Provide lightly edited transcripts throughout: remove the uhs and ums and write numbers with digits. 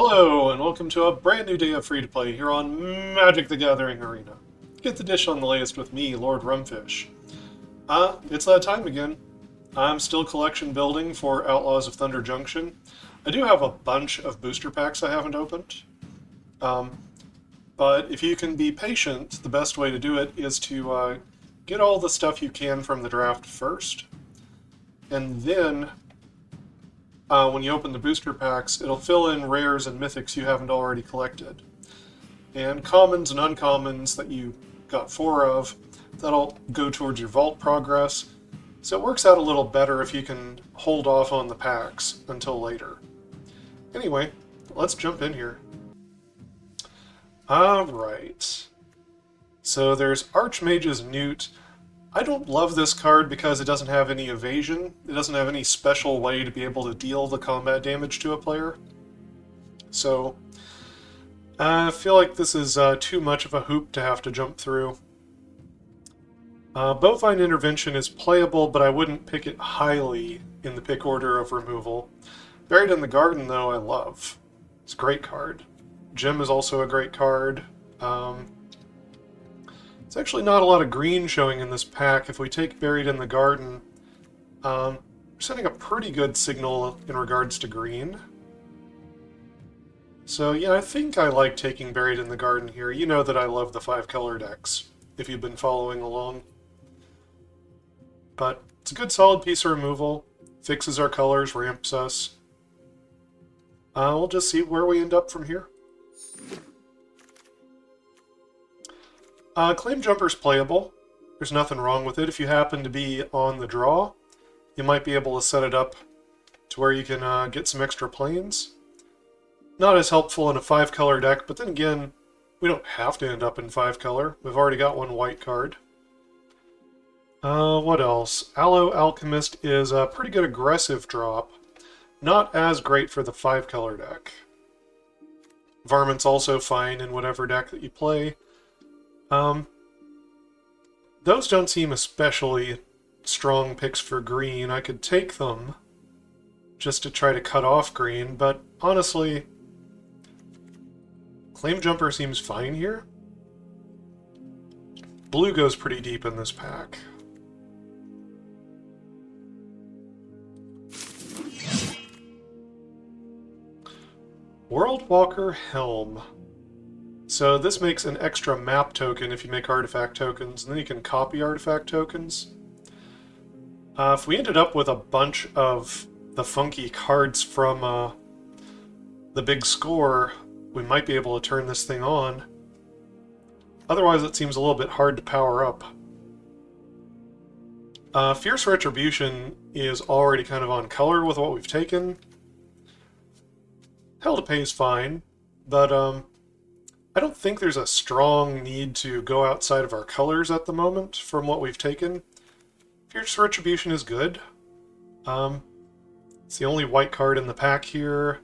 Hello, and welcome to a brand new day of free-to-play here on Magic the Gathering Arena. Get the dish on the latest with me, Lord Rumfish. It's that time again. I'm still collection building for Outlaws of Thunder Junction. I do have a bunch of booster packs I haven't opened. But if you can be patient, the best way to do it is to get all the stuff you can from the draft first, and then when you open the booster packs, it'll fill in rares and mythics you haven't already collected. And commons and uncommons that you got 4 of, that'll go towards your vault progress. So it works out a little better if you can hold off on the packs until later. Anyway, let's jump in here. Alright. So there's Archmage's Newt. I don't love this card because it doesn't have any evasion. It doesn't have any special way to be able to deal the combat damage to a player. So, I feel like this is too much of a hoop to have to jump through. Bovine Intervention is playable, but I wouldn't pick it highly in the pick order of removal. Buried in the Garden, though, I love. It's a great card. Gem is also a great card. There's actually not a lot of green showing in this pack. If we take Buried in the Garden, we're sending a pretty good signal in regards to green. So yeah, I think I like taking Buried in the Garden here. You know that I love the 5-color decks, if you've been following along. But it's a good solid piece of removal. Fixes our colors, ramps us. We'll just see where we end up from here. Claim Jumper's playable. There's nothing wrong with it. If you happen to be on the draw, you might be able to set it up to where you can get some extra planes. Not as helpful in a 5-color deck, but then again, we don't have to end up in 5-color. We've already got one white card. What else? Aloe Alchemist is a pretty good aggressive drop. Not as great for the 5-color deck. Varmint's also fine in whatever deck that you play. Those don't seem especially strong picks for green. I could take them just to try to cut off green, but honestly, Claim Jumper seems fine here. Blue goes pretty deep in this pack. Worldwalker Helm. So this makes an extra map token if you make artifact tokens, and then you can copy artifact tokens. If we ended up with a bunch of the funky cards from the big score, we might be able to turn this thing on. Otherwise it seems a little bit hard to power up. Fierce Retribution is already kind of on color with what we've taken. Hell to Pay is fine, but I don't think there's a strong need to go outside of our colors at the moment from what we've taken. Fierce Retribution is good. It's the only white card in the pack here.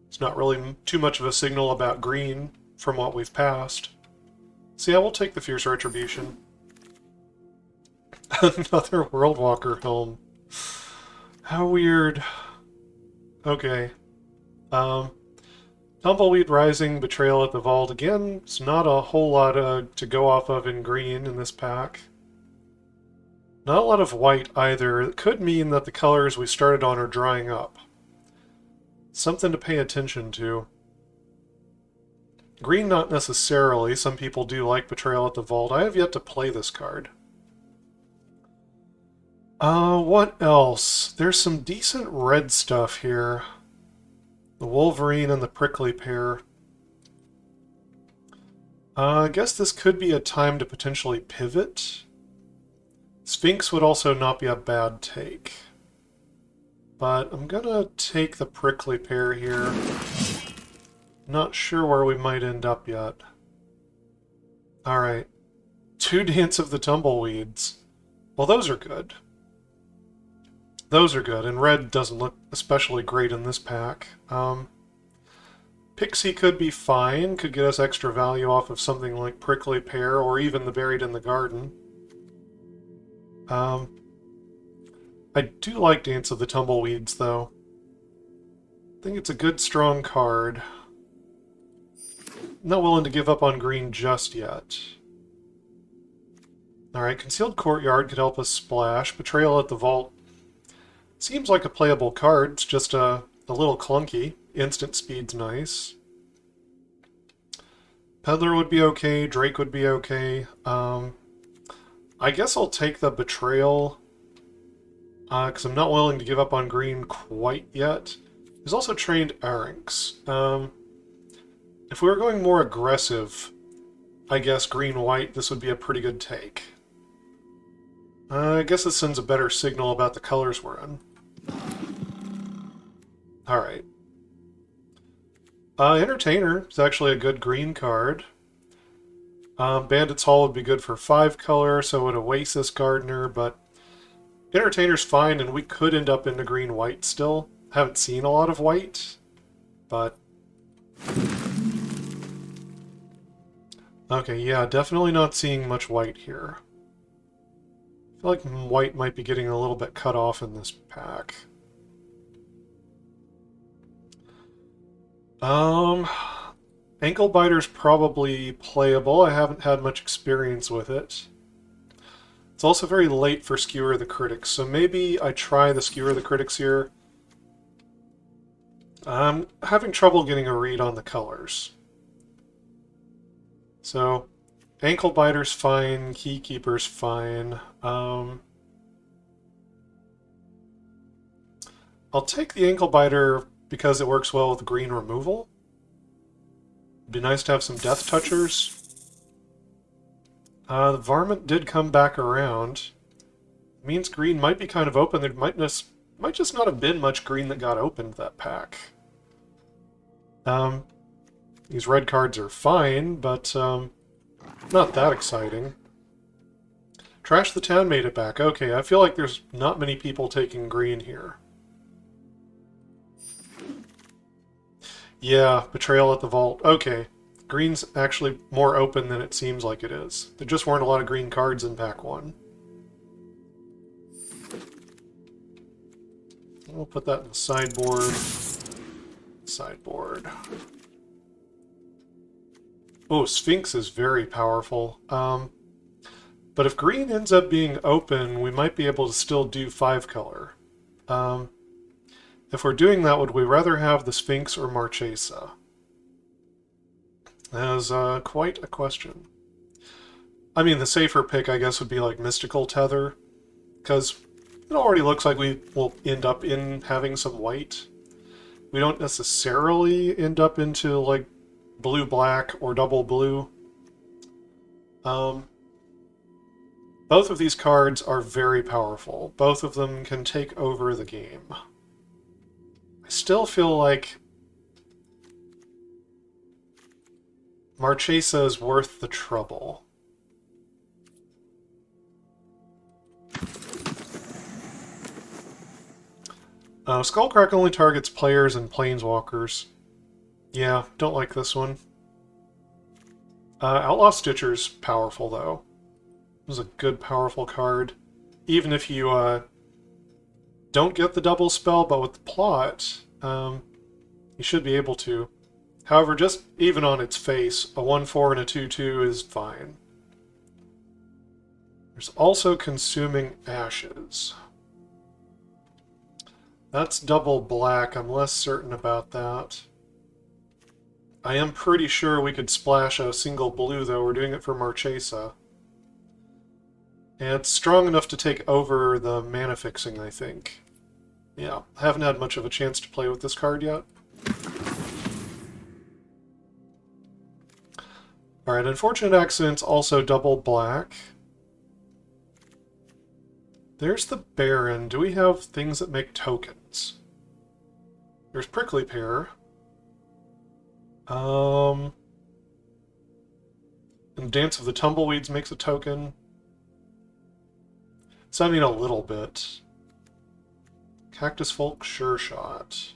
It's not really too much of a signal about green from what we've passed. So yeah, we'll take the Fierce Retribution. Another Worldwalker Helm. How weird. Okay. Tumbleweed Rising, Betrayal at the Vault. Again, it's not a whole lot to go off of in green in this pack. Not a lot of white either. It could mean that the colors we started on are drying up. Something to pay attention to. Green, not necessarily. Some people do like Betrayal at the Vault. I have yet to play this card. What else? There's some decent red stuff here. The Wolverine and the Prickly Pear. I guess this could be a time to potentially pivot. Sphinx would also not be a bad take. But I'm gonna take the Prickly Pear here. Not sure where we might end up yet. Alright. 2 Dance of the Tumbleweeds. Well, those are good. Those are good, and red doesn't look especially great in this pack. Pixie could be fine, could get us extra value off of something like Prickly Pear, or even the Buried in the Garden. I do like Dance of the Tumbleweeds, though. I think it's a good, strong card. Not willing to give up on green just yet. Alright, Concealed Courtyard could help us splash. Betrayal at the Vault seems like a playable card. It's just a little clunky. Instant speed's nice. Peddler would be okay. Drake would be okay. I guess I'll take the Betrayal, because I'm not willing to give up on green quite yet. There's also Trained Arynx. If we were going more aggressive, I guess green-white, this would be a pretty good take. I guess this sends a better signal about the colors we're in. Alright. Entertainer is actually a good green card. Bandit's Hall would be good for 5 color, so would Oasis Gardener, but Entertainer's fine, and we could end up into green-white still. Haven't seen a lot of white, but... Okay, yeah, definitely not seeing much white here. I feel like white might be getting a little bit cut off in this pack. Ankle Biter's probably playable. I haven't had much experience with it. It's also very late for Skewer the Critics, so maybe I try the Skewer the Critics here. I'm having trouble getting a read on the colors. So, Ankle Biter's fine, Keykeeper's fine. I'll take the Ankle Biter because it works well with green removal. It'd be nice to have some Death Touchers. The Varmint did come back around. It means green might be kind of open. There might just not have been much green that got opened that pack. These red cards are fine, but not that exciting. Trash the Town made it back. Okay, I feel like there's not many people taking green here. Yeah, Betrayal at the Vault. Okay, green's actually more open than it seems like it is. There just weren't a lot of green cards in pack 1. We'll put that in the sideboard. Sideboard. Oh, Sphinx is very powerful. But if green ends up being open, we might be able to still do 5 color. If we're doing that, would we rather have the Sphinx or Marchesa? That is quite a question. I mean, the safer pick, I guess, would be like Mystical Tether, because it already looks like we will end up in having some white. We don't necessarily end up into, like, blue-black or double blue. Both of these cards are very powerful. Both of them can take over the game. I still feel like Marchesa is worth the trouble. Skullcrack only targets players and planeswalkers. Yeah, don't like this one. Outlaw Stitcher's powerful, though. This is a good, powerful card. Even if you don't get the double spell, but with the plot, you should be able to. However, just even on its face, a 1/4 and a 2/2 is fine. There's also Consuming Ashes. That's double black. I'm less certain about that. I am pretty sure we could splash a single blue, though. We're doing it for Marchesa. And it's strong enough to take over the mana fixing, I think. Yeah, I haven't had much of a chance to play with this card yet. Alright, Unfortunate Accidents, also double black. There's the Baron. Do we have things that make tokens? There's Prickly Pear. And Dance of the Tumbleweeds makes a token. So I mean a little bit. Cactus Folk, Sure Shot.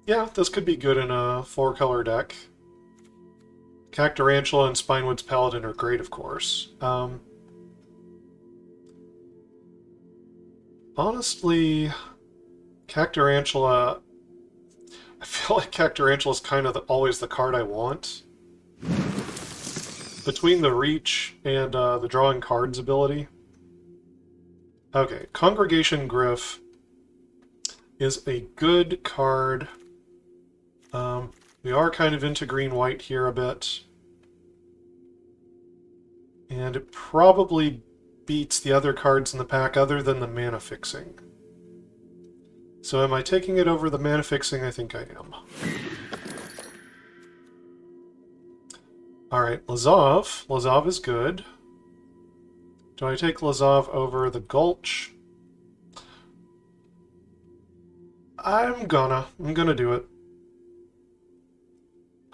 Yeah, this could be good in a 4-color deck. Cactarantula and Spinewood's Paladin are great, of course. Honestly, Cactarantula I feel like Cactarantula is kind of always the card I want. Between the reach and the drawing cards ability. Okay, Congregation Griff is a good card. We are kind of into green-white here a bit. And it probably beats the other cards in the pack other than the mana fixing. So am I taking it over the mana fixing? I think I am. Alright, Lazav. Lazav is good. Do I take Lazav over the Gulch? I'm gonna do it.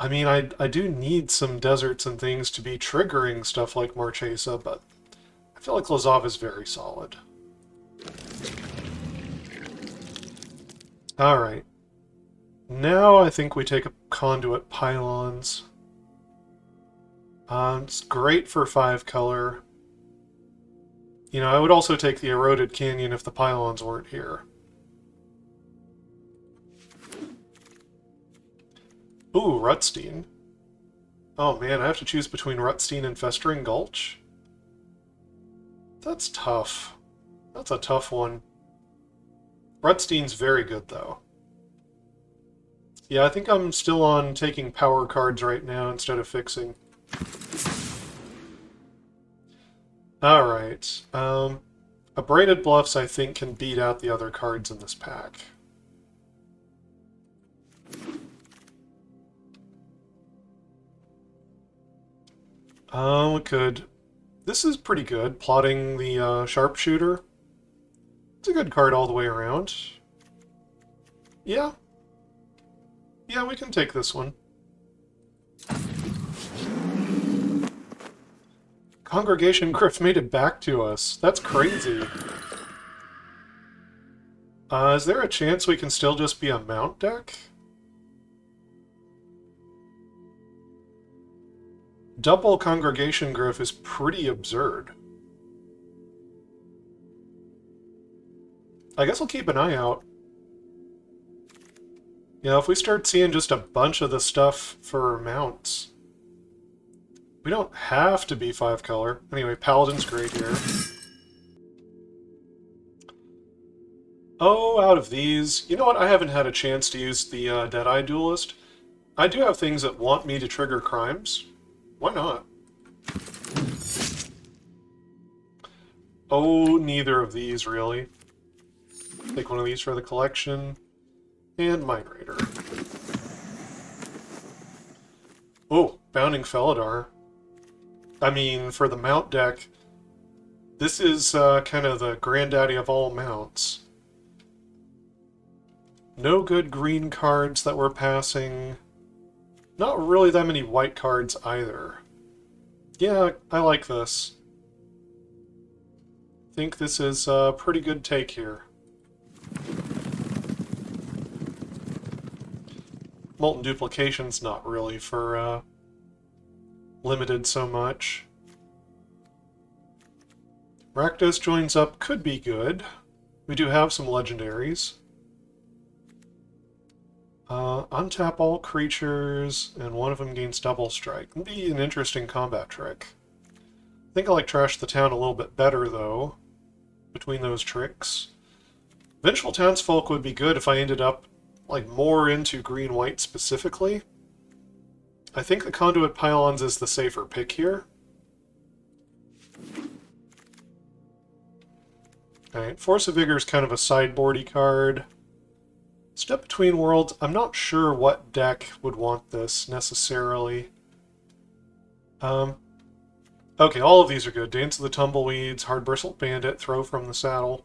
I mean, I do need some deserts and things to be triggering stuff like Marchesa, but I feel like Lazav is very solid. Alright. Now I think we take a Conduit Pylons. It's great for 5 color. You know, I would also take the Eroded Canyon if the Pylons weren't here. Ooh, Rutstein. Oh man, I have to choose between Rutstein and Festering Gulch? That's tough. That's a tough one. Rutstein's very good, though. Yeah, I think I'm still on taking power cards right now instead of fixing. Alright. Abraded Bluffs, I think, can beat out the other cards in this pack. We could... This is pretty good, plotting the Sharpshooter. It's a good card all the way around. Yeah. Yeah, we can take this one. Congregation Griff made it back to us. That's crazy. Is there a chance we can still just be a mount deck? Double Congregation Griff is pretty absurd. I guess we'll keep an eye out. You know, if we start seeing just a bunch of the stuff for mounts, we don't have to be 5 color. Anyway, Paladin's great here. Oh, out of these... You know what? I haven't had a chance to use the Deadeye Duelist. I do have things that want me to trigger crimes. Why not? Oh, neither of these, really. Take one of these for the collection. And Mind Raider. Oh, Bounding Felidar. I mean, for the mount deck, this is kind of the granddaddy of all mounts. No good green cards that we're passing. Not really that many white cards either. Yeah, I like this. I think this is a pretty good take here. Molten Duplication's not really for limited so much. Rakdos joins up could be good. We do have some legendaries. Untap all creatures, and one of them gains double strike. Would be an interesting combat trick. I think I like Trash the Town a little bit better, though, between those tricks. Vengeful Townsfolk would be good if I ended up like more into green-white specifically. I think the Conduit Pylons is the safer pick here. Alright, Force of Vigor is kind of a sideboardy card. Step Between Worlds, I'm not sure what deck would want this, necessarily. Okay, all of these are good. Dance of the Tumbleweeds, Hard Bristled Bandit, Throw from the Saddle.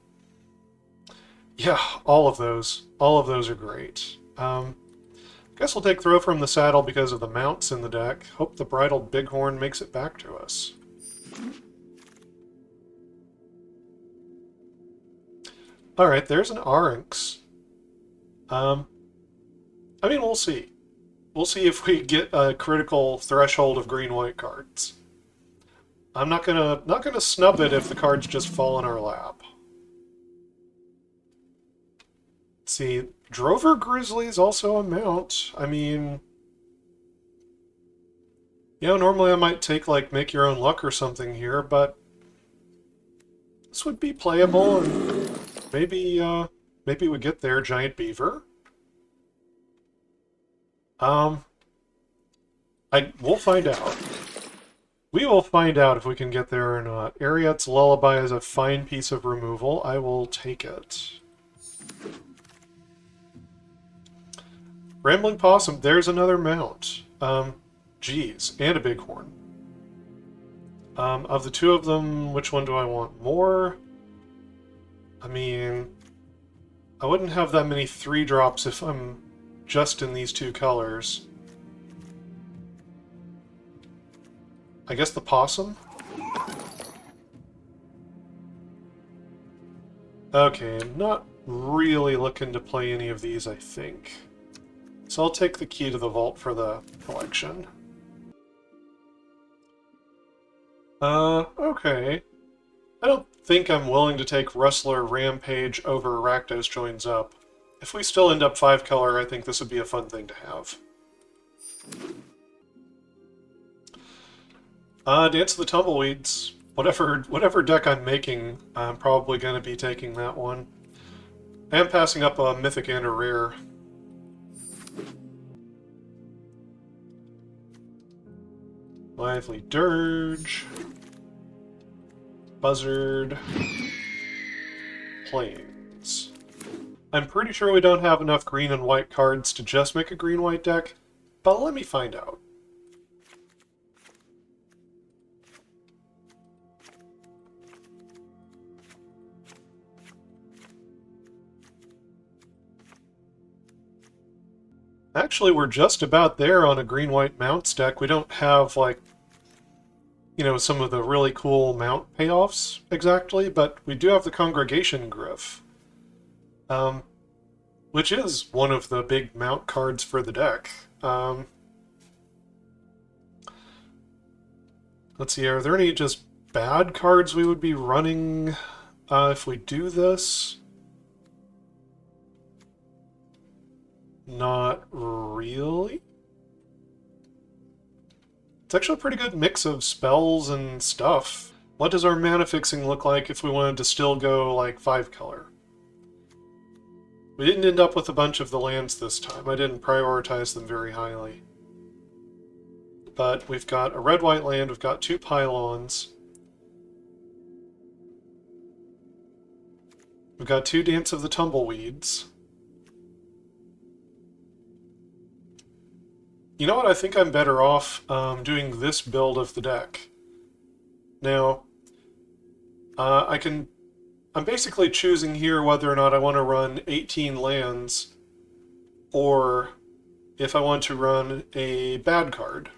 Yeah, all of those. All of those are great. Guess we'll take Throw from the Saddle because of the mounts in the deck. Hope the Bridled Bighorn makes it back to us. Alright, there's an Arynx. I mean, we'll see. We'll see if we get a critical threshold of green-white cards. I'm not gonna snub it if the cards just fall in our lap. See, Drover Grizzly is also a mount. I mean, you know, normally I might take, like, Make Your Own Luck or something here, but this would be playable, and maybe we get there. Giant Beaver. We'll find out. We will find out if we can get there or not. Ariet's Lullaby is a fine piece of removal. I will take it. Rambling Possum, there's another mount. Geez, and a Bighorn. Of the two of them, which one do I want more? I mean, I wouldn't have that many 3-drops if I'm just in these two colors. I guess the Possum? Okay, I'm not really looking to play any of these, I think. So I'll take the Key to the Vault for the collection. Okay. I don't think I'm willing to take Rustler Rampage over Rakdos Joins Up. If we still end up 5-color, I think this would be a fun thing to have. Dance of the Tumbleweeds. Whatever deck I'm making, I'm probably going to be taking that one. I am passing up a Mythic and a Rare. Lively Dirge. Buzzard. Plains. I'm pretty sure we don't have enough green and white cards to just make a green-white deck, but let me find out. Actually, we're just about there on a green-white mounts deck. We don't have, like, you know, some of the really cool mount payoffs exactly, but we do have the Congregation Gryph, which is one of the big mount cards for the deck. Let's see, are there any just bad cards we would be running if we do this? Not really. It's actually a pretty good mix of spells and stuff. What does our mana fixing look like if we wanted to still go, like, 5-color? We didn't end up with a bunch of the lands this time. I didn't prioritize them very highly. But we've got a red-white land, we've got 2 pylons. We've got 2 Dance of the Tumbleweeds. You know what? I think I'm better off doing this build of the deck. Now, I'm basically choosing here whether or not I want to run 18 lands, or if I want to run a bad card.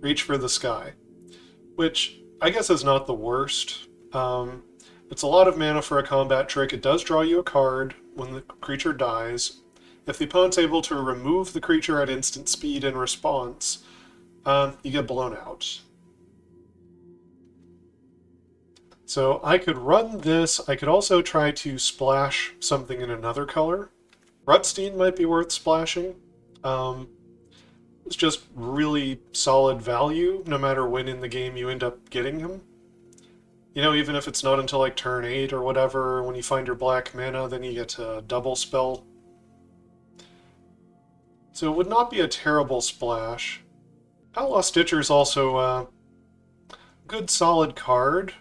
Reach for the Sky. Which, I guess is not the worst. It's a lot of mana for a combat trick. It does draw you a card when the creature dies. If the opponent's able to remove the creature at instant speed in response, you get blown out. So I could run this. I could also try to splash something in another color. Rutstein might be worth splashing. It's just really solid value, no matter when in the game you end up getting him. You know, even if it's not until like turn 8 or whatever, when you find your black mana, then you get to double spell. So it would not be a terrible splash. Outlaw Stitcher is also a good solid card.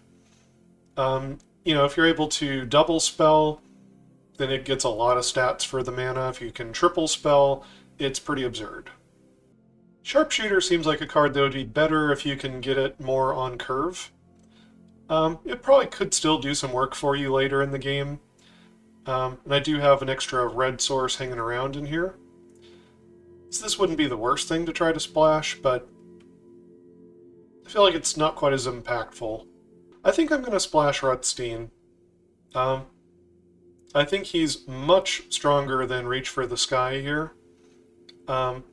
You know, if you're able to double spell, then it gets a lot of stats for the mana. If you can triple spell, it's pretty absurd. Sharpshooter seems like a card that would be better if you can get it more on curve. It probably could still do some work for you later in the game. And I do have an extra red source hanging around in here. So this wouldn't be the worst thing to try to splash, but I feel like it's not quite as impactful. I think I'm going to splash Rutstein. I think he's much stronger than Reach for the Sky here. Can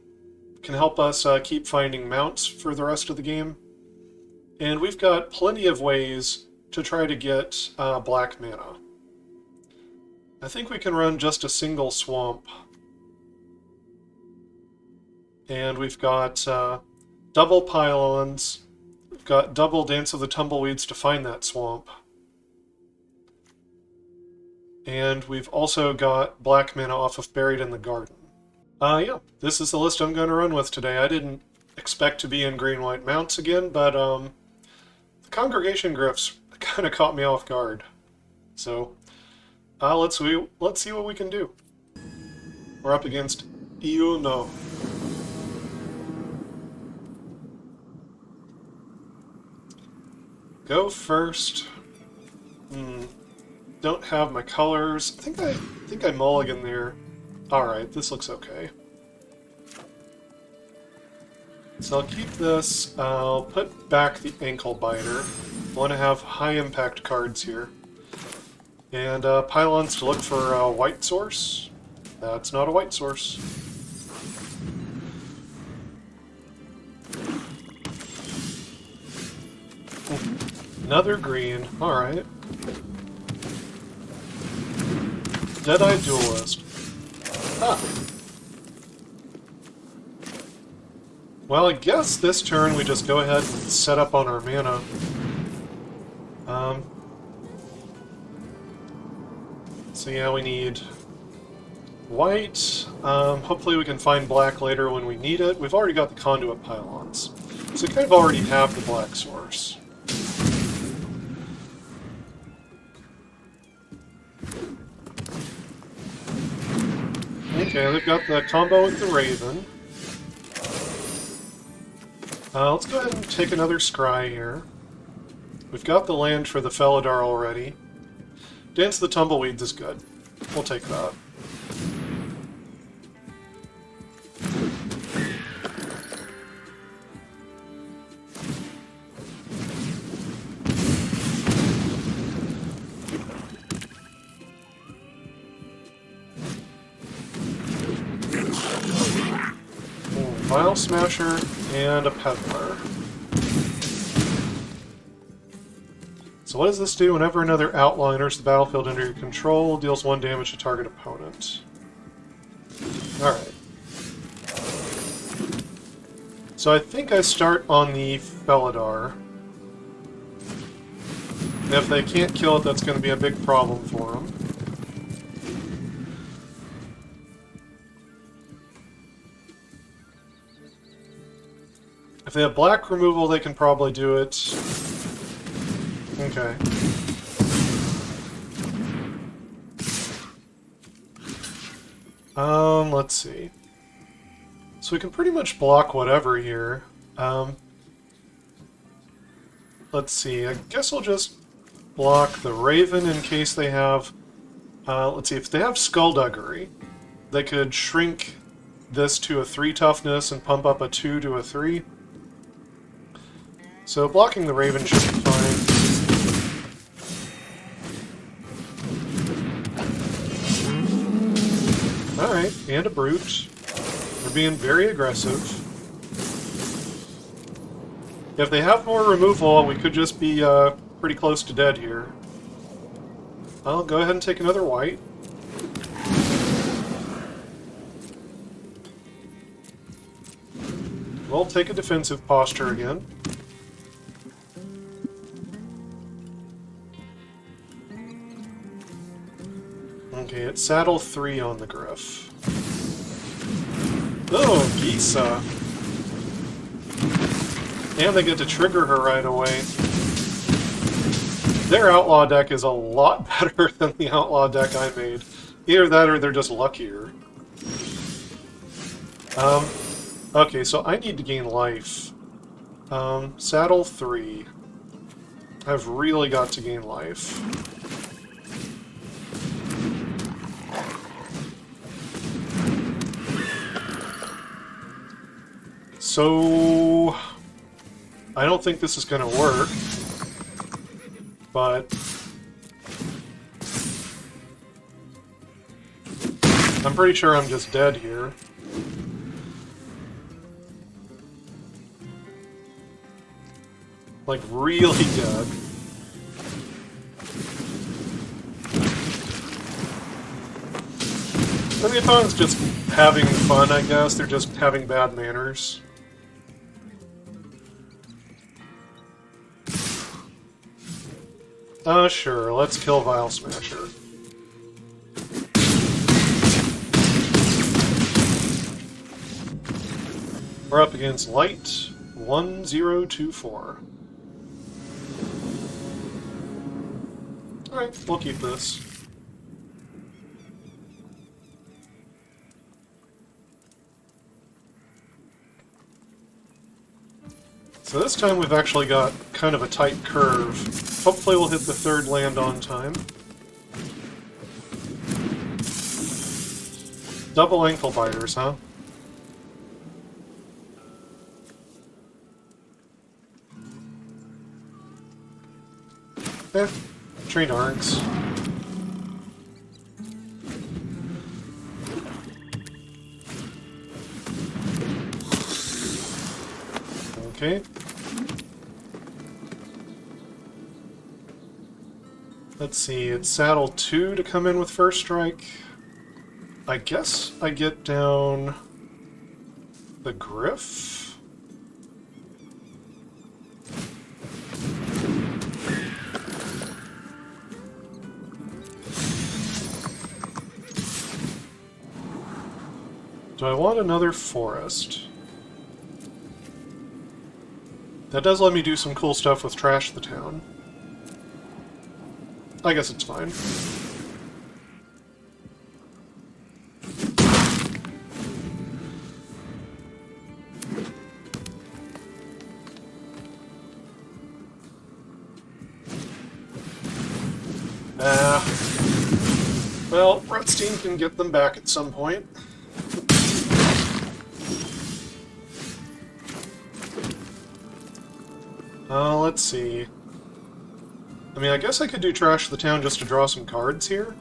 help us keep finding mounts for the rest of the game. And we've got plenty of ways to try to get black mana. I think we can run just a single swamp. And we've got double pylons. We've got double Dance of the Tumbleweeds to find that swamp. And we've also got black mana off of Buried in the Garden. Yeah, this is the list I'm going to run with today. I didn't expect to be in green-white mounts again, but the Congregation Gryphs kind of caught me off guard. So, let's see what we can do. We're up against Iuno. Go first. Don't have my colors. I think I mulligan there. Alright, this looks okay. So I'll keep this. I'll put back the Ankle Biter. I want to have high impact cards here. And pylons to look for a white source. That's not a white source. Another green. Alright. Dead-Eye Duelist. Ah. Well, I guess this turn we just go ahead and set up on our mana. So yeah, we need white. Hopefully we can find black later when we need it. We've already got the Conduit Pylons. So we kind of already have the black source. Okay, they've got the combo with the Raven. Let's go ahead and take another Scry here. We've got the land for the Felidar already. Dance of the Tumbleweeds is good. We'll take that. Vile Smasher and a Peddler. So what does this do? Whenever another outlaw enters the battlefield under your control, deals 1 damage to target opponent. Alright. So I think I start on the Felidar. And if they can't kill it, that's going to be a big problem for them. If they have black removal, they can probably do it. Okay. Let's see. So we can pretty much block whatever here. Let's see, I guess we'll just block the Raven in case they have... let's see, if they have Skullduggery, they could shrink this to a 3 toughness and pump up a 2 to a 3. So blocking the Raven should be fine. Alright, and a Brute. They're being very aggressive. If they have more removal, we could just be pretty close to dead here. I'll go ahead and take another white. We'll take a defensive posture again. Okay, it's saddle 3 on the Gryph. Oh, Gisa. And they get to trigger her right away. Their outlaw deck is a lot better than the outlaw deck I made. Either that or they're just luckier. Okay, so I need to gain life. Saddle 3. I've really got to gain life. So... I don't think this is going to work, but... I'm pretty sure I'm just dead here. Like, really dead. And the opponent's just having fun, I guess. They're just having bad manners. Sure, let's kill Vile Smasher. We're up against Light 1024. Alright, we'll keep this. So this time we've actually got kind of a tight curve. Hopefully we'll hit the third land on time. Double ankle biters, huh? Train arcs. Okay. Let's see, it's saddle 2 to come in with first strike. I guess I get down the Griff? Do I want another forest? That does let me do some cool stuff with Trash the Town. I guess it's fine. Well, Rutstein can get them back at some point. Let's see. I mean, I guess I could do Trash the Town just to draw some cards here.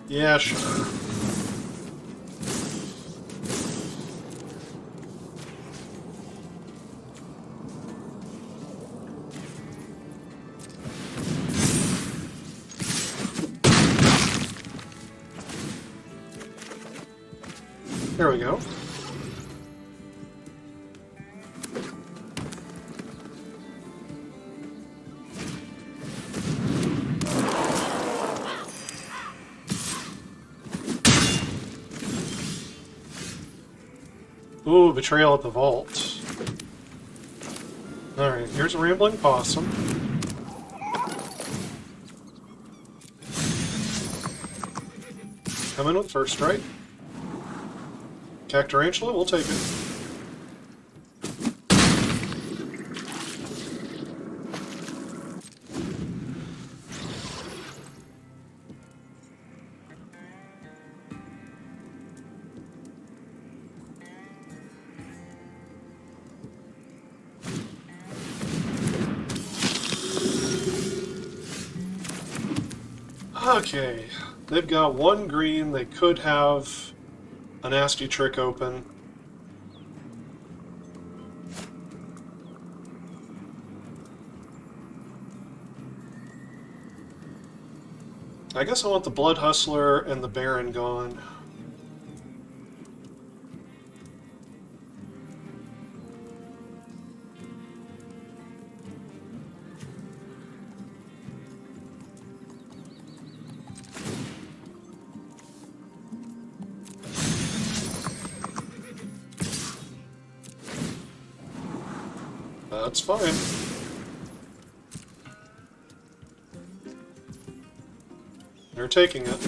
Yeah, sure. There we go. Ooh, Betrayal at the Vault. Alright, here's a Rambling Possum. Come in with first strike. Cactarantula, we'll take it. Okay, they've got one green. They could have a nasty trick open. I guess I want the Blood Hustler and the Baron gone. That's fine. They're taking it.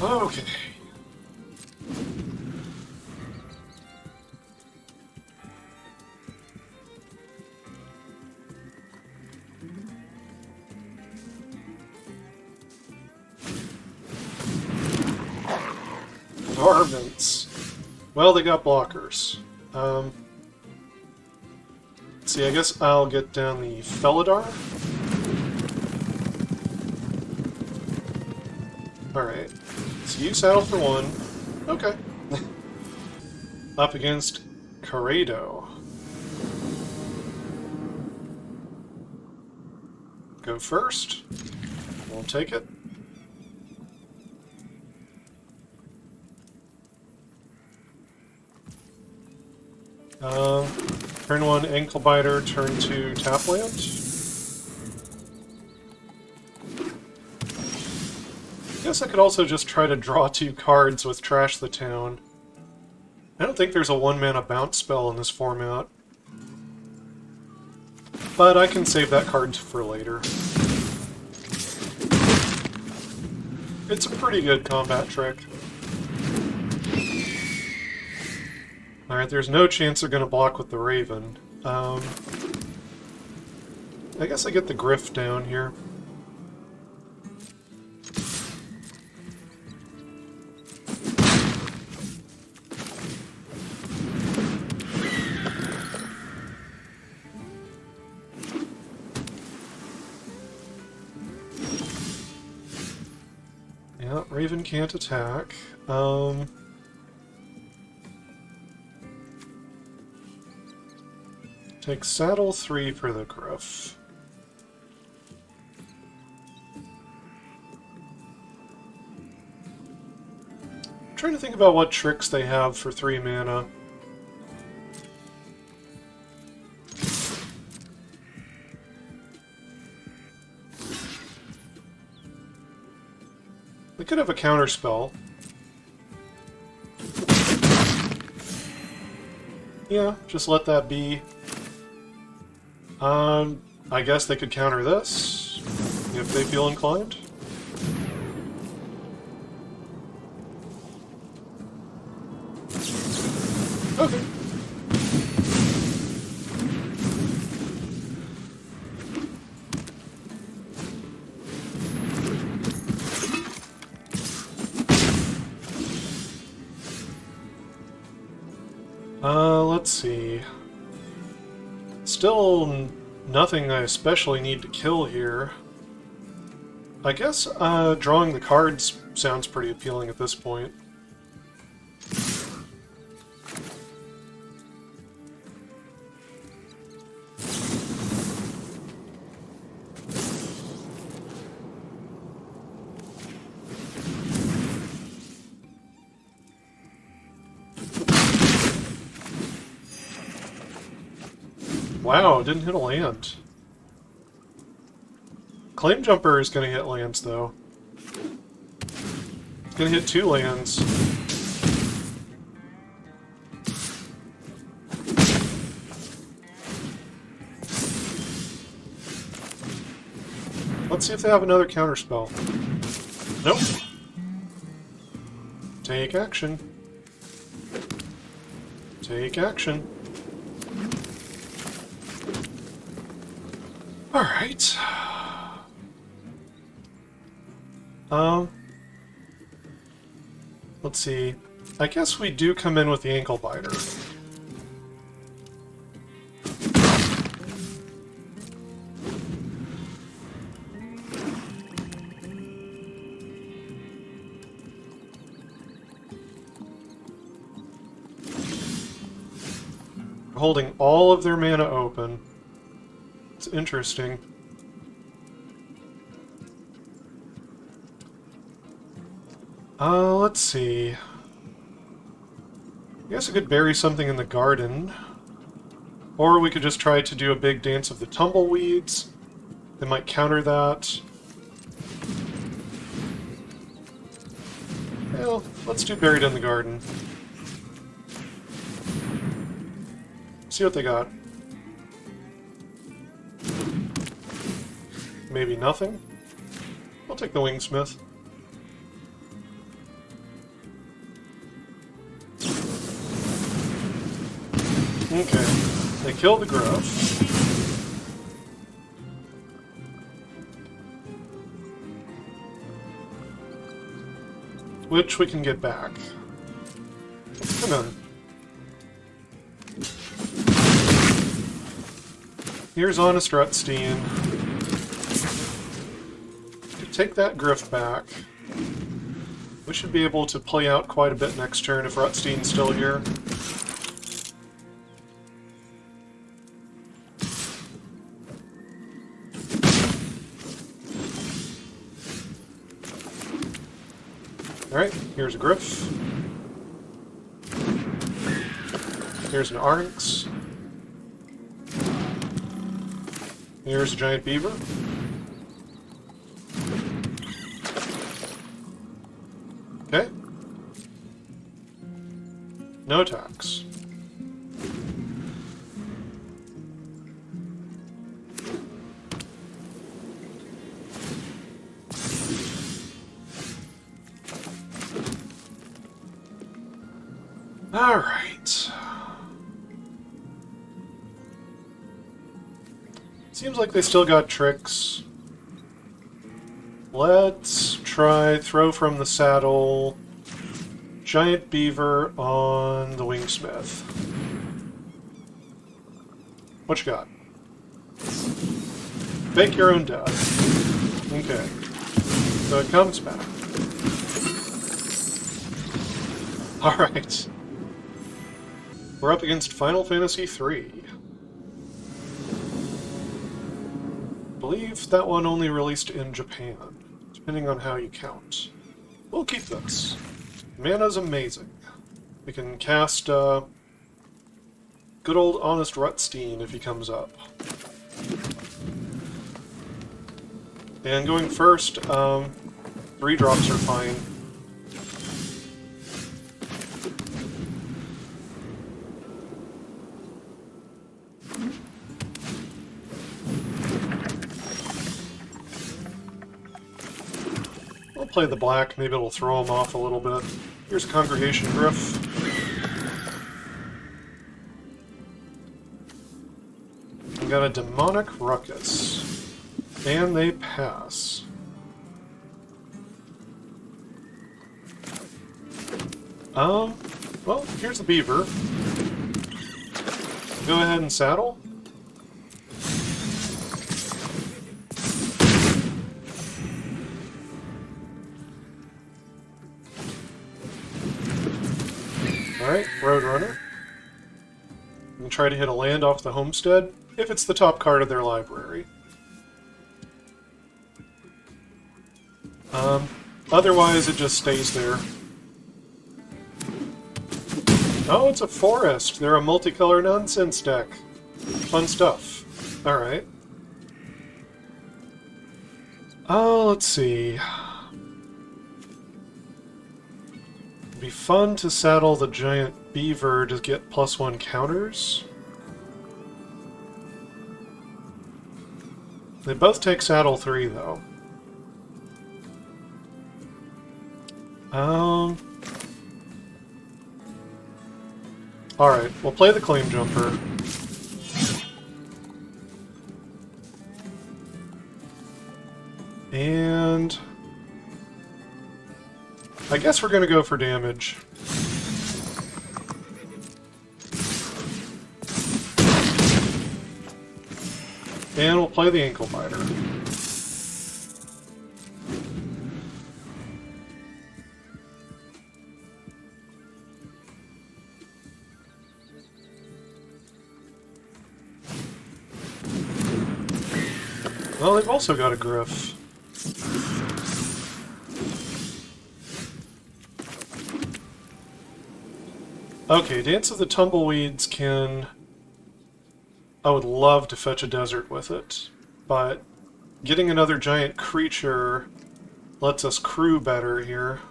Okay. Varmints. Well, they got blockers. Let's see, I guess I'll get down the Felidar. Alright. So you saddle for one. Okay. Up against Corrado. Go first. We'll take it. Turn 1 ankle biter, turn 2 tapland. Guess I could also just try to draw 2 cards with Trash the Town. I don't think there's a 1-mana bounce spell in this format. But I can save that card for later. It's a pretty good combat trick. Alright, there's no chance they're going to block with the Raven. I guess I get the Griff down here. Yeah, Raven can't attack. Take Saddle 3 for the Griff. I'm trying to think about what tricks they have for 3 mana. They could have a counter spell. Yeah, just let that be. I guess they could counter this, if they feel inclined. Okay. Let's see. Still nothing I especially need to kill here. I guess drawing the cards sounds pretty appealing at this point. Wow, didn't hit a land. Claim Jumper is going to hit lands, though. It's going to hit 2 lands. Let's see if they have another counterspell. Nope. Take action. Take action. Alright. Let's see. I guess we do come in with the ankle biter. We're holding all of their mana open. It's interesting. Let's see. I guess I could bury something in the garden. Or we could just try to do a big Dance of the Tumbleweeds. They might counter that. Well, let's do Buried in the Garden. See what they got. Maybe nothing? I'll take the Wingsmith. Okay, they kill the Gruff. Which we can get back. Come on. Here's Honest Rutstein. Take that Griff back. We should be able to play out quite a bit next turn if Rutstein's still here. Alright, here's a griff. Here's an oryx. Here's a giant beaver. Okay. No attacks. All right. Seems like they still got tricks. Let's try throw from the saddle. Giant beaver on the wingsmith. What you got? Fake your own death. Okay. So it comes back. Alright. We're up against Final Fantasy III. I believe that one only released in Japan, depending on how you count. We'll keep this. Mana's amazing. We can cast good old Honest Rutstein if he comes up. And going first, 3 drops are fine. I'll play the black, maybe it'll throw him off a little bit. Here's a Congregation Griff. We got a Demonic Ruckus. And they pass. Well, here's the beaver. Go ahead and saddle. Alright, Roadrunner. And try to hit a land off the homestead, if it's the top card of their library. Otherwise, it just stays there. Oh, it's a forest! They're a multicolor nonsense deck. Fun stuff. Alright. Oh, let's see. It'd be fun to saddle the giant beaver to get +1 counters. They both take saddle 3, though. Alright, we'll play the Claim Jumper. And I guess we're gonna go for damage. And we'll play the Ankle Biter. Well, they've also got a Griff. Okay, Dance of the Tumbleweeds can... I would love to fetch a desert with it, but getting another giant creature lets us crew better here.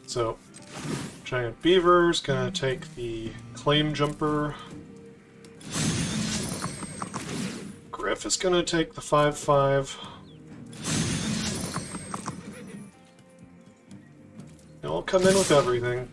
So, Giant Beaver's gonna take the Claim Jumper. Griff is gonna take the 5/5. And we'll come in with everything.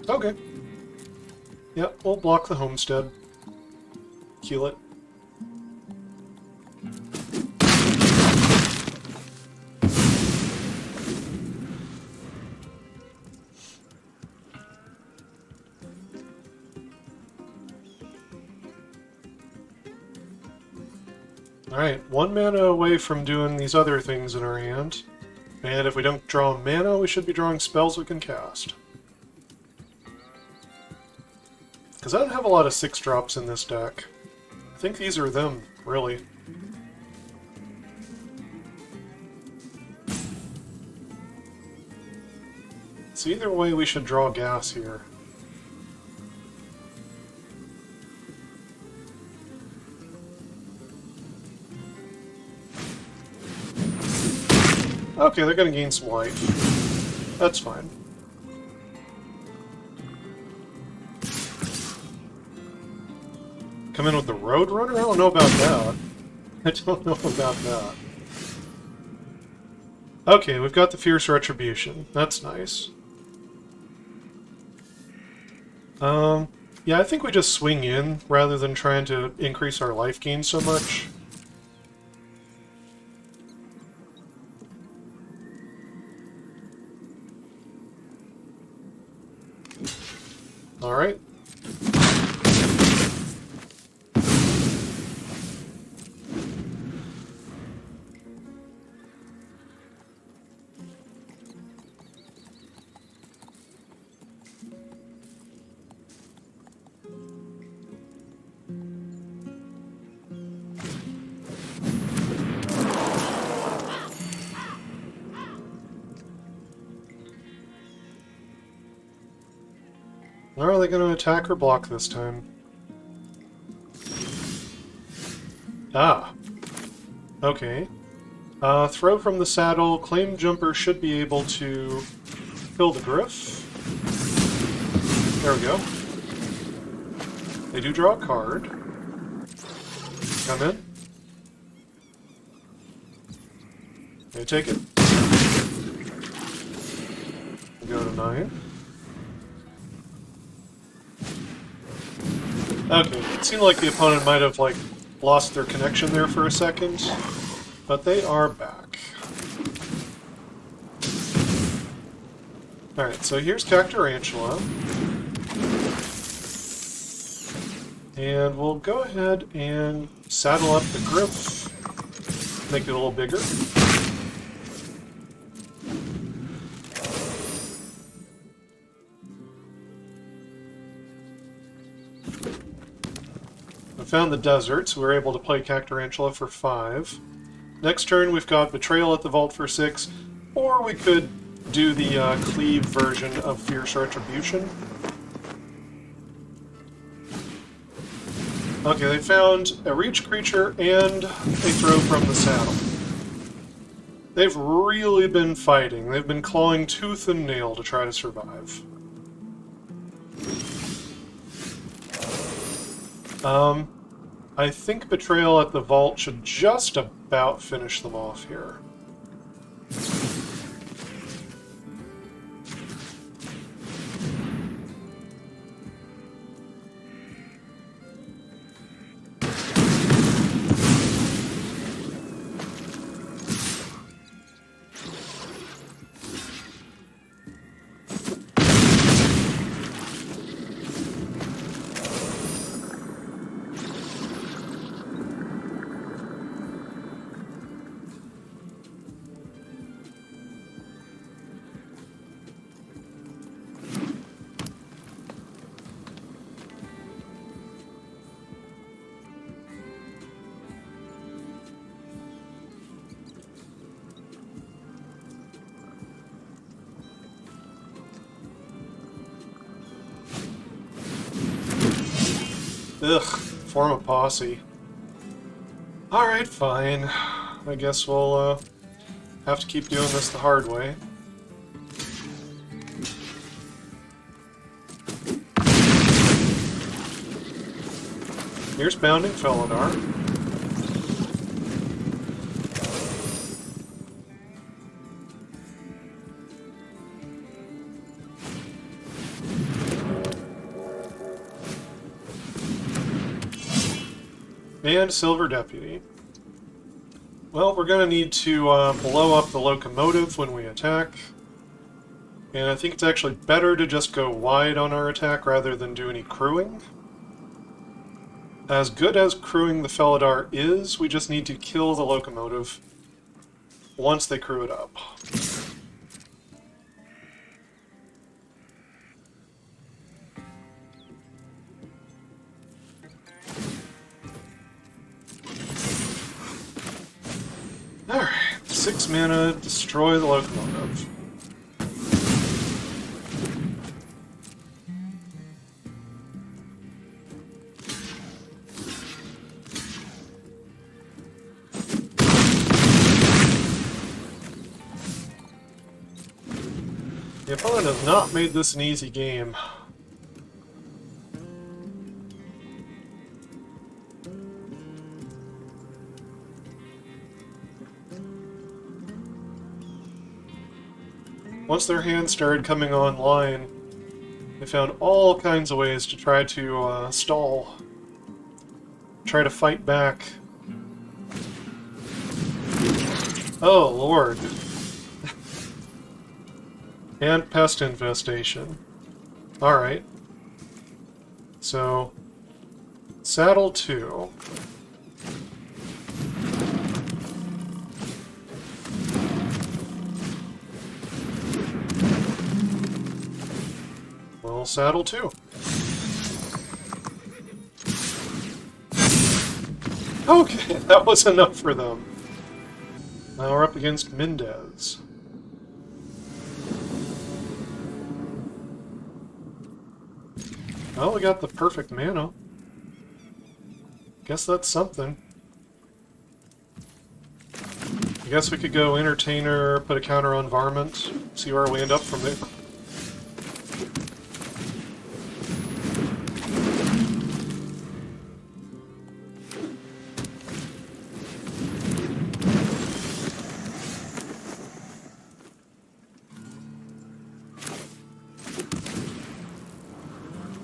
Okay. Yep, we'll block the homestead. Kill it. Alright, 1 mana away from doing these other things in our hand. And if we don't draw mana, we should be drawing spells we can cast. Because I don't have a lot of 6-drops in this deck. I think these are them, really. So either way, we should draw gas here. Okay, they're going to gain some life. That's fine. Come in with the Roadrunner? I don't know about that. I don't know about that. Okay, we've got the Fierce Retribution. That's nice. Yeah, I think we just swing in rather than trying to increase our life gain so much. Alright. Are they going to attack or block this time? Ah. Okay. Throw from the saddle. Claim Jumper should be able to kill the Griff. There we go. They do draw a card. Come in. They take it. We go to 9. Okay, it seemed like the opponent might have, like, lost their connection there for a second, but they are back. Alright, so here's Cactarantula. And we'll go ahead and saddle up the Griff, make it a little bigger. Found the desert, so we're able to play Cactarantula for 5. Next turn we've got Betrayal at the Vault for 6, or we could do the cleave version of Fierce Retribution. Okay, they found a reach creature and a throw from the saddle. They've really been fighting. They've been clawing tooth and nail to try to survive. I think Betrayal at the Vault should just about finish them off here. Ugh, form a posse. Alright, fine. I guess we'll have to keep doing this the hard way. Here's Bounding Felidar. And Silver Deputy. Well, we're going to need to blow up the locomotive when we attack. And I think it's actually better to just go wide on our attack rather than do any crewing. As good as crewing the Felidar is, we just need to kill the locomotive once they crew it up. Alright, 6 mana, destroy the locomotive. The opponent has not made this an easy game. Once their hands started coming online, they found all kinds of ways to try to stall. Try to fight back. Oh, Lord. And pest infestation. Alright. So, saddle 2. Well, saddle 2. Okay, that was enough for them. Now we're up against Mendez. Well, we got the perfect mana. Guess that's something. I guess we could go Entertainer, put a counter on Varmint, see where we end up from there.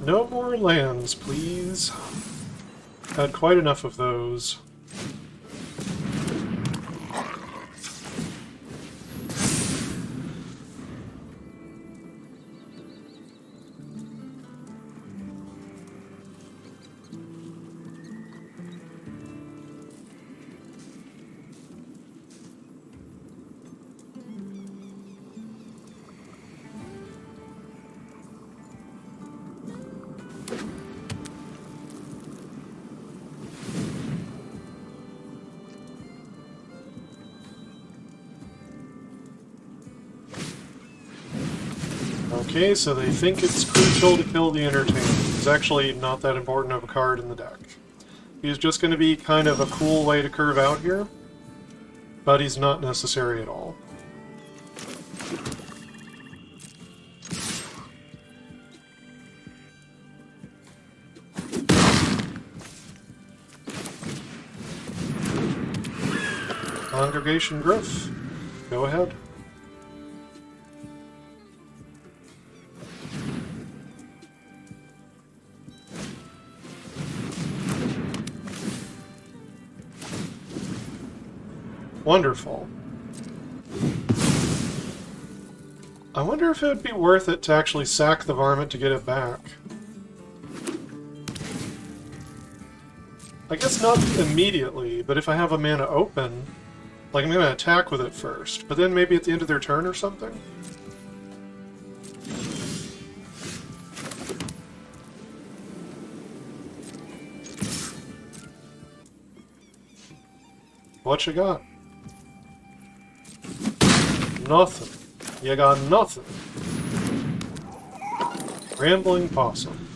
No more lands, please. Had quite enough of those. Okay, so they think it's crucial to kill the Entertainer. It's actually not that important of a card in the deck. He's just going to be kind of a cool way to curve out here, but he's not necessary at all. Congregation Growth. Go ahead. Wonderful. I wonder if it would be worth it to actually sack the Varmint to get it back. I guess not immediately, but if I have a mana open, like I'm going to attack with it first, but then maybe at the end of their turn or something? What you got? Nothing. You got nothing. Rambling Possum.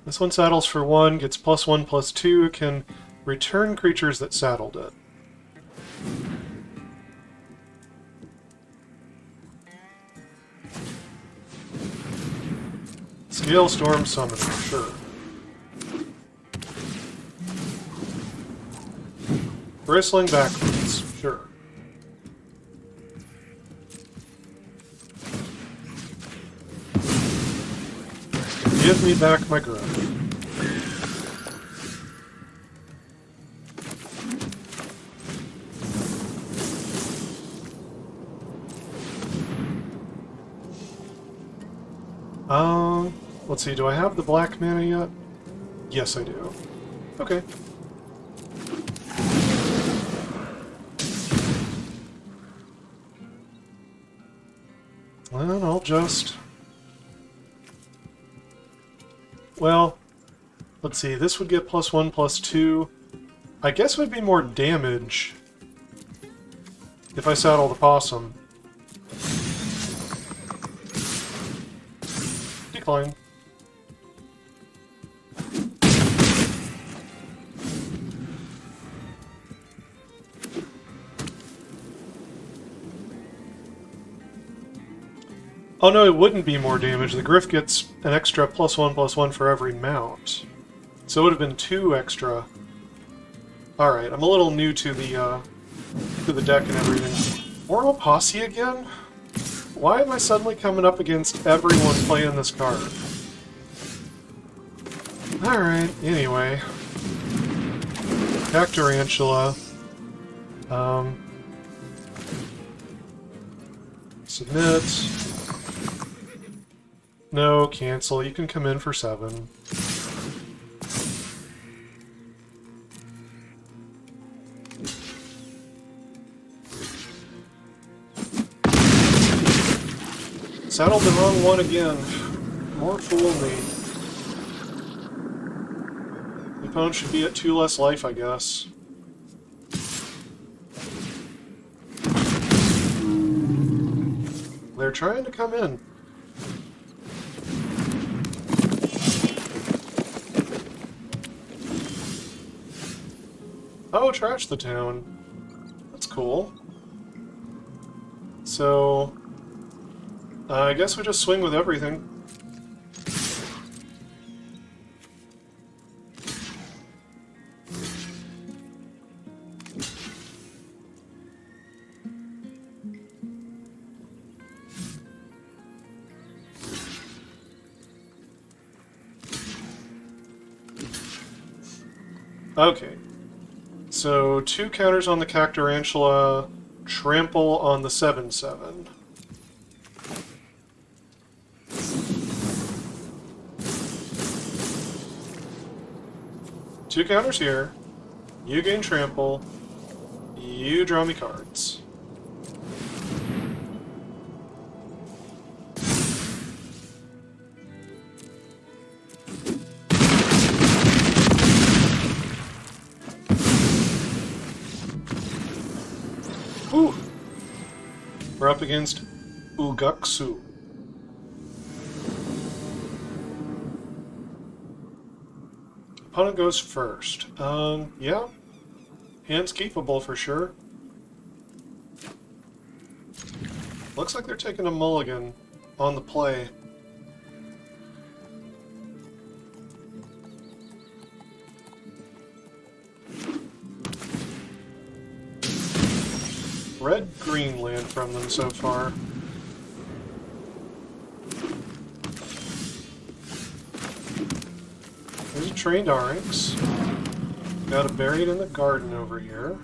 This one saddles for 1, gets +1/+2, can return creatures that saddled it. Scale Storm Summoner, sure. Bristling Backwards, sure. Give me back my growth. Let's see, do I have the black mana yet? Yes, I do. Okay. Well, I'll just... Well, let's see. This would get +1, +2. I guess it would be more damage if I saddle the possum. Decline. Oh no, it wouldn't be more damage. The Griff gets an extra +1/+1 for every mount. So it would have been 2 extra. Alright, I'm a little new to the deck and everything. Mortal Posse again? Why am I suddenly coming up against everyone playing this card? Alright, anyway. Cactarantula. Submit. No, cancel. You can come in for 7. Saddled the wrong one again. More fool me. The opponent should be at 2 less life, I guess. They're trying to come in. Oh, trash the town. That's cool. So, I guess we just swing with everything. Okay. So, 2 counters on the Cactarantula, trample on the 7/7. Two counters here. You gain trample. You draw me cards. Ooh! We're up against Ugaksu. Opponent goes first. Yeah. Hand's keepable for sure. Looks like they're taking a mulligan on the play. Red-green land from them so far. There's a trained Oryx. Got it buried in the garden over here.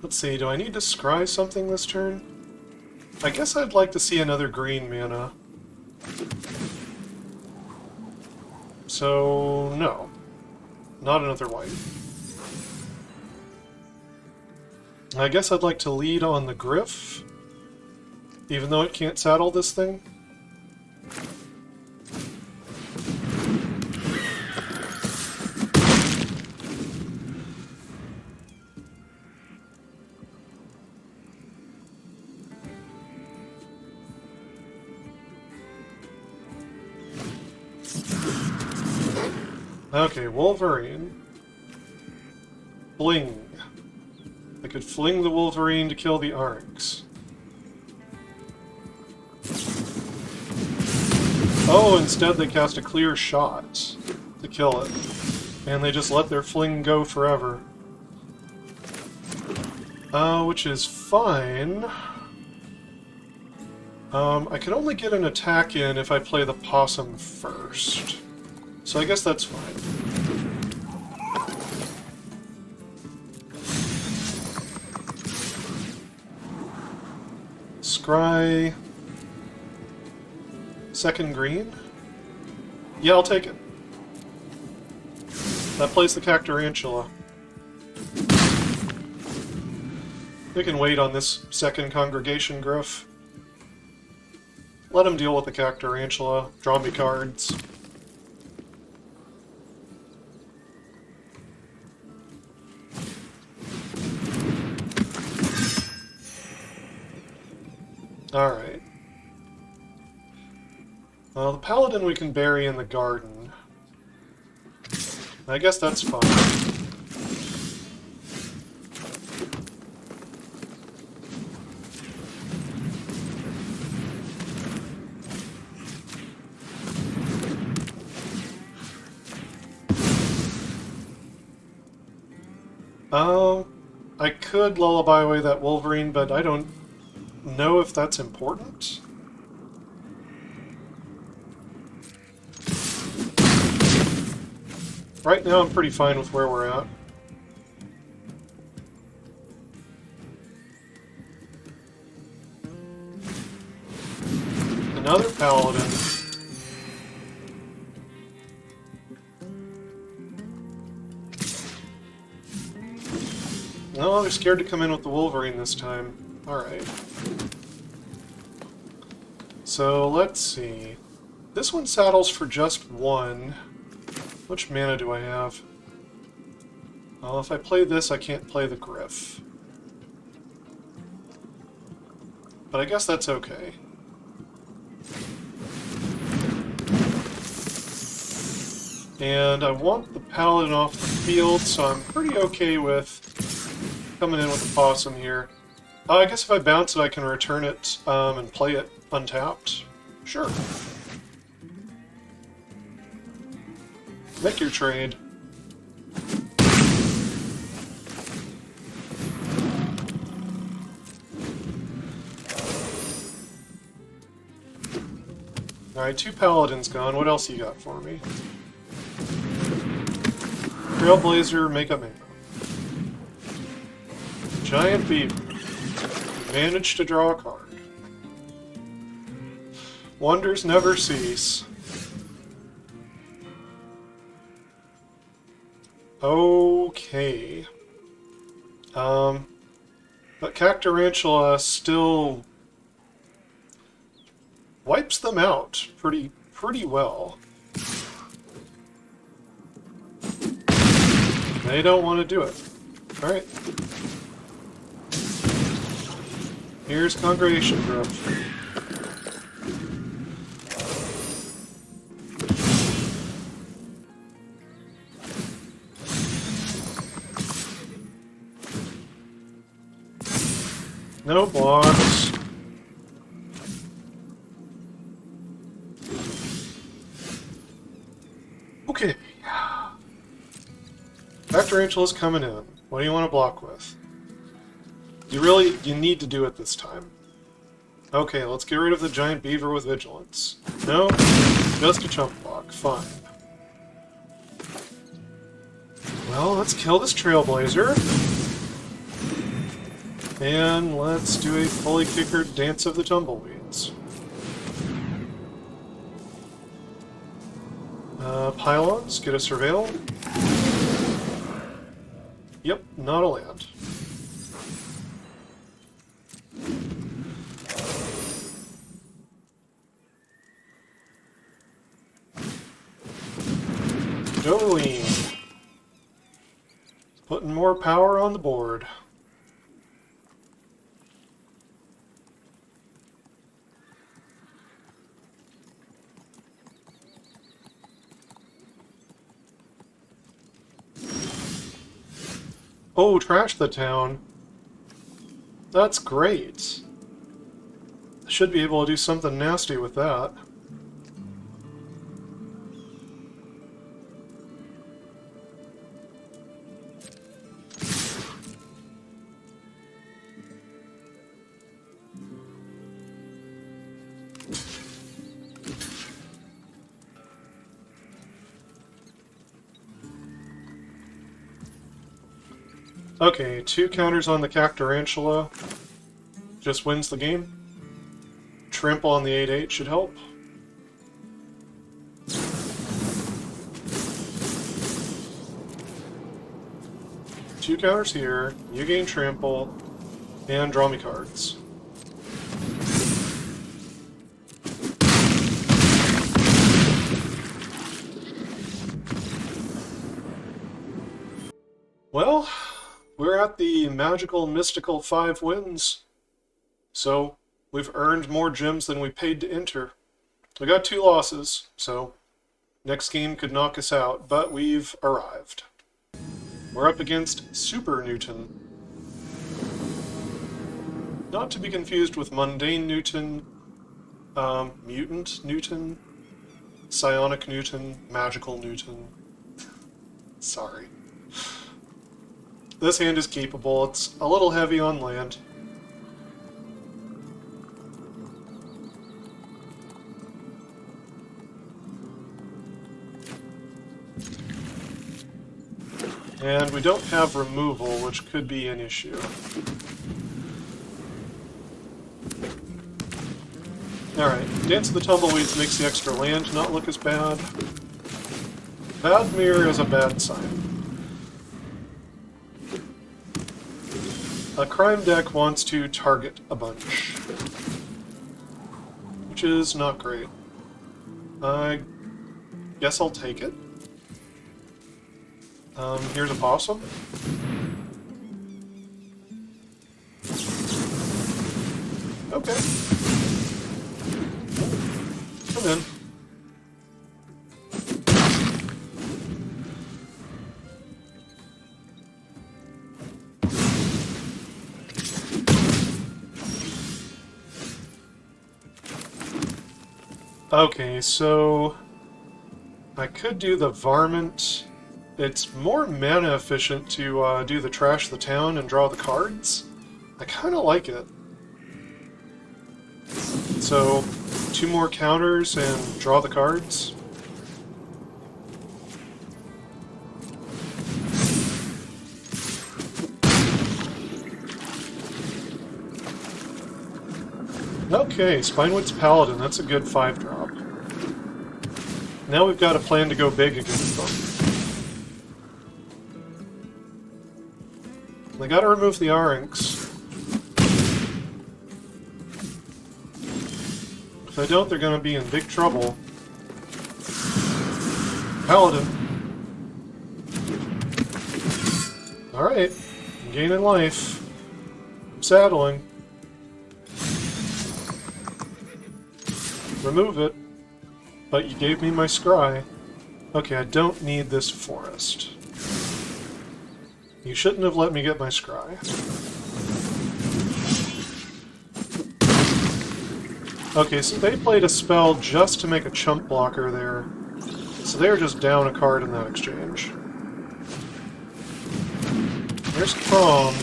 Let's see, do I need to scry something this turn? I guess I'd like to see another green mana. So, no. Not another white. I guess I'd like to lead on the Griff, even though it can't saddle this thing. Okay, Wolverine. Fling. I could fling the Wolverine to kill the Oryx. Oh, instead they cast a clear shot to kill it. And they just let their fling go forever. Which is fine. I can only get an attack in if I play the possum first. So I guess that's fine. Scry. Second green? Yeah, I'll take it. That plays the Cactarantula. We can wait on this second Congregation Griff. Let him deal with the Cactarantula. Draw me cards. Alright. Well, the Paladin we can bury in the garden. I guess that's fine. I could lullaby away that Wolverine, but I don't know if that's important. Right now I'm pretty fine with where we're at. Another Paladin. No, they're scared to come in with the Wolverine this time. Alright. So, let's see. This one saddles for just one. Which mana do I have? Well, if I play this, I can't play the Griff. But I guess that's okay. And I want the Paladin off the field, so I'm pretty okay with coming in with the Possum here. I guess if I bounce it, I can return it and play it untapped. Sure. Make your trade. Alright, 2 Paladins gone. What else you got for me? Trailblazer, make a mana. Giant Beaver. Managed to draw a card. Wonders never cease. Okay. But Cactarantula still wipes them out pretty well. They don't want to do it. Alright. Here's Congregation Griff. No blocks. Okay. Cactarantula's coming in. What do you want to block with? You need to do it this time. Okay, let's get rid of the Giant Beaver with Vigilance. No, just a chump block. Fine. Well, let's kill this Trailblazer. And let's do a fully kickered Dance of the Tumbleweeds. Pylons, get a Surveil. Yep, not a land. Jolene. Putting more power on the board. Oh, trash the town. That's great. I should be able to do something nasty with that. Okay, 2 counters on the Cactarantula. Just wins the game. Trample on the 8-8 should help. Two counters here, you gain trample, and draw me cards. Well, we're at the magical, mystical 5 wins. So, we've earned more gems than we paid to enter. We got 2 losses, so next game could knock us out, but we've arrived. We're up against Super Newton. Not to be confused with Mundane Newton, Mutant Newton, Psionic Newton, Magical Newton. Sorry. This hand is keepable. It's a little heavy on land. And we don't have removal, which could be an issue. Alright, Dance of the Tumbleweeds makes the extra land not look as bad. Vadmir is a bad sign. A crime deck wants to target a bunch, which is not great. I guess I'll take it. Here's a possum. Okay. Come in. Okay, so I could do the Varmint. It's more mana efficient to do the Trash the Town and draw the cards. I kind of like it. So, 2 more counters and draw the cards. Okay, Spinewood's Paladin, that's a good 5-drop. Now we've got a plan to go big against them. They gotta remove the Arinx. If they don't, they're gonna be in big trouble. Paladin. Alright, I'm gaining life. I'm saddling. Remove it. But you gave me my scry. Okay, I don't need this forest. You shouldn't have let me get my scry. Okay, so they played a spell just to make a chump blocker there. So they are just down a card in that exchange. There's Crom.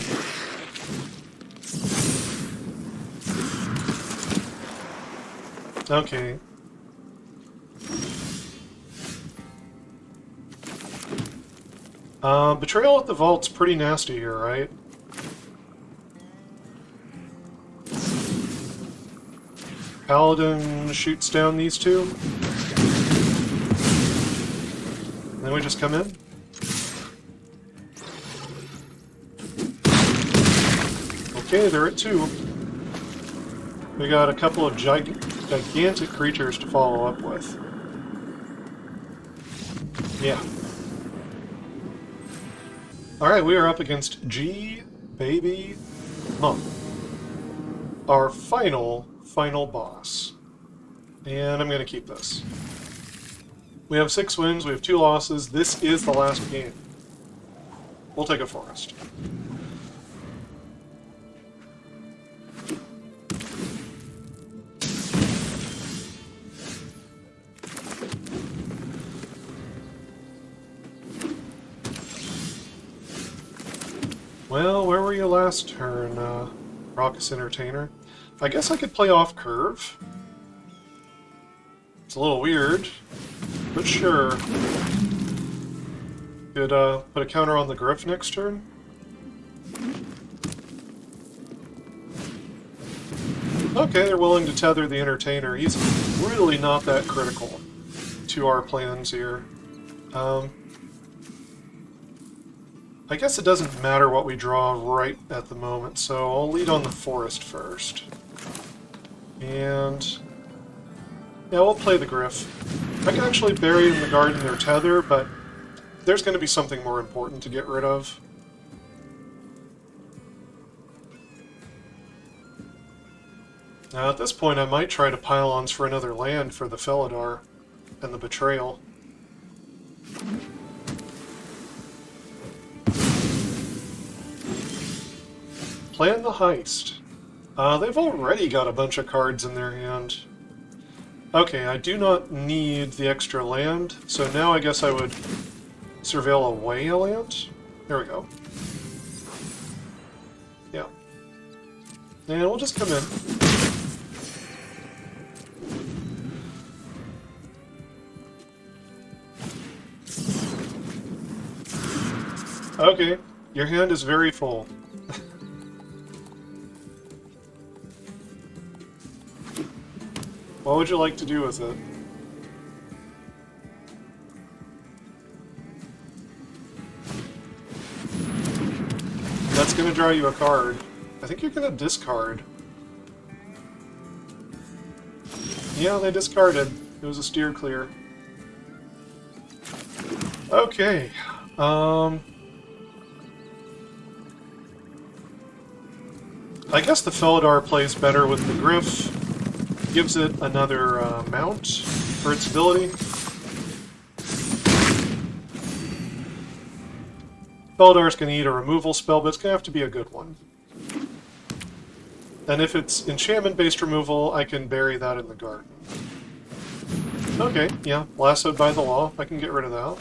Okay. Betrayal at the Vault's pretty nasty here, right? Paladin shoots down these 2. Then we just come in. Okay, they're at 2. We got a couple of gigantic creatures to follow up with. Yeah. Alright, we are up against G Baby Mum. Our final boss. And I'm going to keep this. We have 6 wins, we have 2 losses. This is the last game. We'll take a forest. Well, where were you last turn, Raucous Entertainer? I guess I could play off curve. It's a little weird, but sure. Could put a counter on the Griff next turn. Okay, they're willing to tether the entertainer. He's really not that critical to our plans here. I guess it doesn't matter what we draw right at the moment, so I'll lead on the forest first. And yeah, we'll play the Griff. I can actually bury in the garden or tether, but there's going to be something more important to get rid of. Now at this point I might try to pylons for another land for the Felidar and the Betrayal. Plan the heist. They've already got a bunch of cards in their hand. Okay, I do not need the extra land, so now I guess I would surveil away a land? There we go. Yeah. And we'll just come in. Okay, your hand is very full. What would you like to do with it? That's going to draw you a card. I think you're going to discard. Yeah, they discarded. It was a steer clear. Okay. I guess the Felidar plays better with the Griff. Gives it another mount for its ability. Felidar's going to eat a removal spell, but it's going to have to be a good one. And if it's enchantment-based removal, I can bury that in the garden. Okay, yeah, lassoed by the law. I can get rid of that.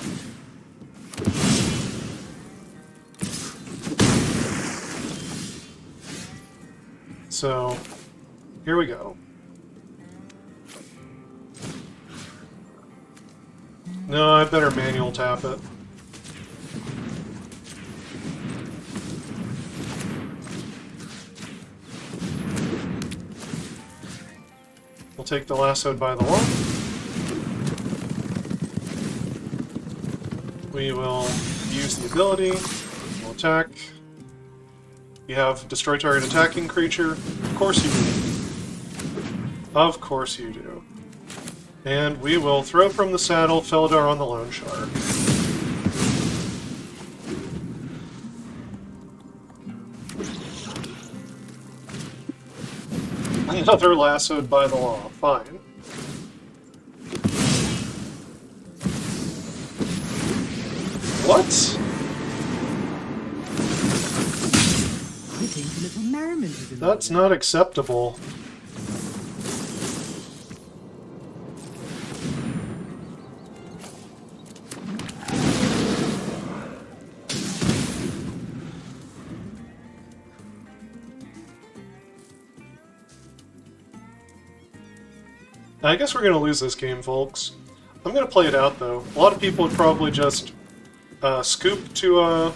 So, here we go. No, I better manual tap it. We'll take the lassoed by the law. We will use the ability. We'll attack. You have destroy target attacking creature. Of course you do. Of course you do. And we will throw from the saddle Felidar on the Loan Shark. Another lassoed by the law. Fine. What? I think a little merriment is in That's not acceptable. I guess we're going to lose this game, folks. I'm going to play it out, though. A lot of people would probably just scoop to a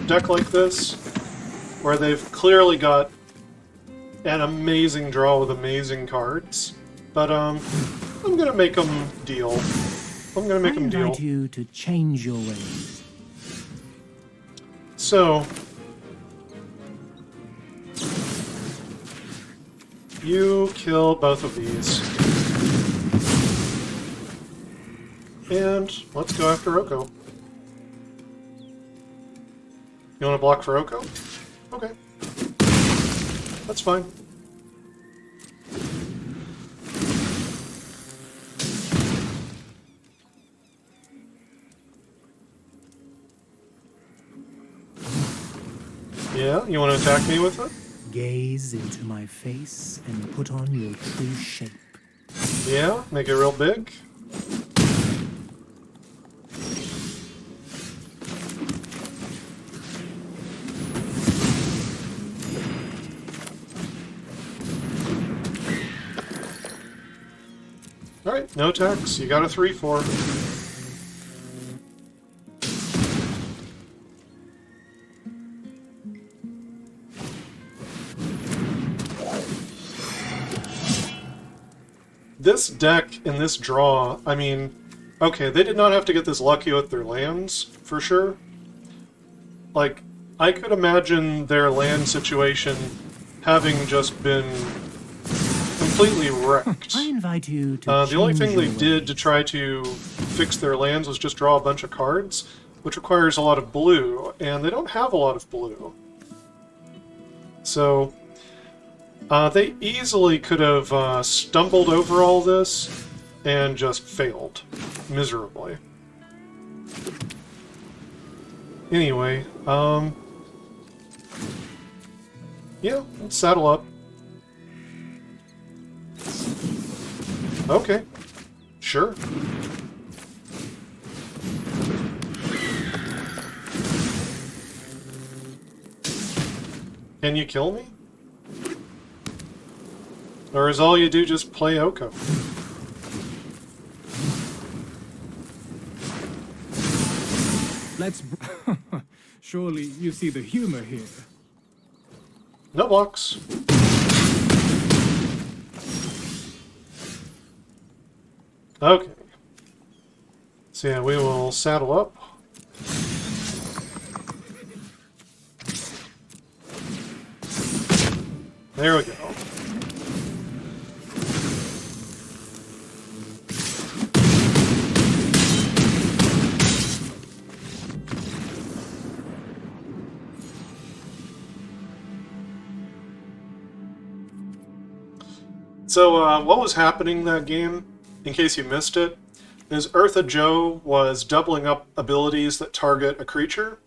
deck like this, where they've clearly got an amazing draw with amazing cards. But I'm going to make them deal. I'm going to make them deal. I invite you to change your ways. So, you kill both of these. And let's go after Oko. You want to block for Oko? Okay. That's fine. Yeah, you want to attack me with it? Gaze into my face and put on your true shape. Yeah, make it real big. Alright, no attacks. You got a 3-4. this deck in this draw, I mean, okay, they did not have to get this lucky with their lands, for sure. Like, I could imagine their land situation having just been completely wrecked. I invite you to The only thing they change did your to ways. try to fix their lands was just draw a bunch of cards, which requires a lot of blue, and they don't have a lot of blue. So, they easily could have stumbled over all this and just failed miserably. Anyway, yeah, let's saddle up. Okay, sure. Can you kill me? Or is all you do just play Oko? Let's... Surely you see the humor here. No blocks. Okay. So yeah, we will saddle up. There we go. So, what was happening that game, in case you missed it, is Eartha Joe was doubling up abilities that target a creature.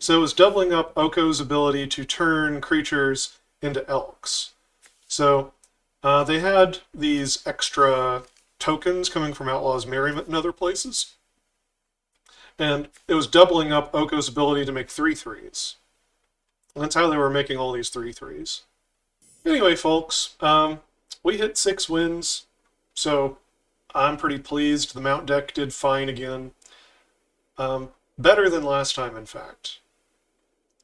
So it was doubling up Oko's ability to turn creatures into elks. So they had these extra tokens coming from Outlaw's Merriment and other places. And it was doubling up Oko's ability to make 3/3s. And that's how they were making all these 3/3s. Anyway, folks, we hit 6 wins, so I'm pretty pleased. The Mount deck did fine again. Better than last time, in fact.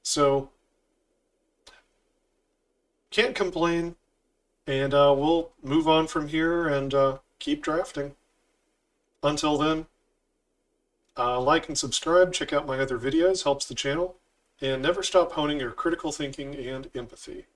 So, can't complain, and we'll move on from here and keep drafting. Until then, like and subscribe, check out my other videos, helps the channel, and never stop honing your critical thinking and empathy.